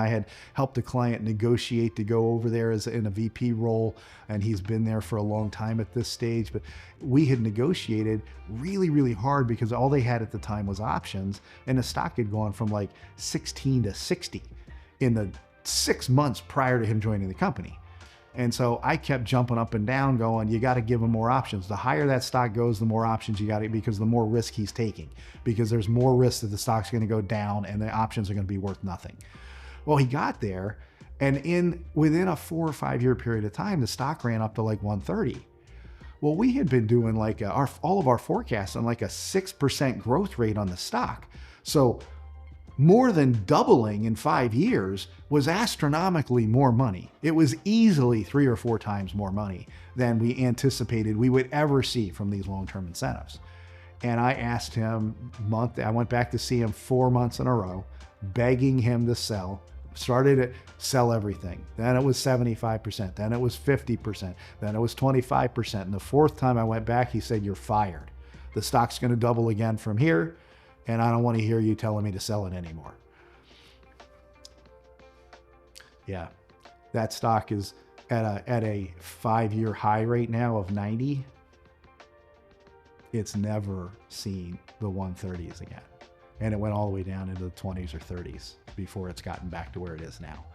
I had helped a client negotiate to go over there as in a VP role, and he's been there for a long time at this stage. But we had negotiated really, really hard because all they had at the time was options, and the stock had gone from like 16 to 60 in the 6 months prior to him joining the company. And so I kept jumping up and down going, you got to give him more options. The higher that stock goes, the more options you got to, because the more risk he's taking, because there's more risk that the stock's going to go down and the options are going to be worth nothing. Well, he got there, and within a 4 or 5 year period of time, the stock ran up to like 130. Well, we had been doing like all of our forecasts on like a 6% growth rate on the stock. So more than doubling in 5 years was astronomically more money. It was easily 3 or 4 times more money than we anticipated we would ever see from these long-term incentives. And I asked him I went back to see him 4 months in a row, begging him to sell. Started to sell everything. Then it was 75%. Then it was 50%. Then it was 25%. And the 4th time I went back, he said, you're fired. The stock's going to double again from here, and I don't want to hear you telling me to sell it anymore. Yeah, that stock is at a 5-year high right now of 90. It's never seen the 130s again. And it went all the way down into the 20s or 30s before it's gotten back to where it is now.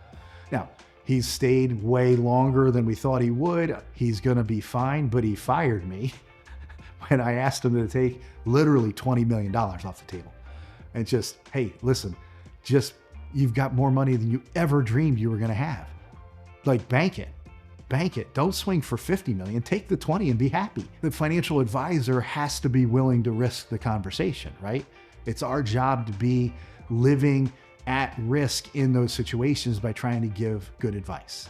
Now, he's stayed way longer than we thought he would. He's going to be fine, but he fired me when I asked him to take literally $20 million off the table. And just, hey, listen, you've got more money than you ever dreamed you were going to have. Like, bank it. Bank it. Don't swing for 50 million. Take the 20 and be happy. The financial advisor has to be willing to risk the conversation, right? It's our job to be living at risk in those situations by trying to give good advice.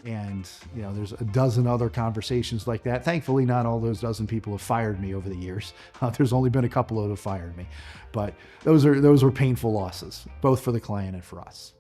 And, there's a dozen other conversations like that. Thankfully, not all those dozen people have fired me over the years. There's only been a couple that have fired me, but those were painful losses, both for the client and for us.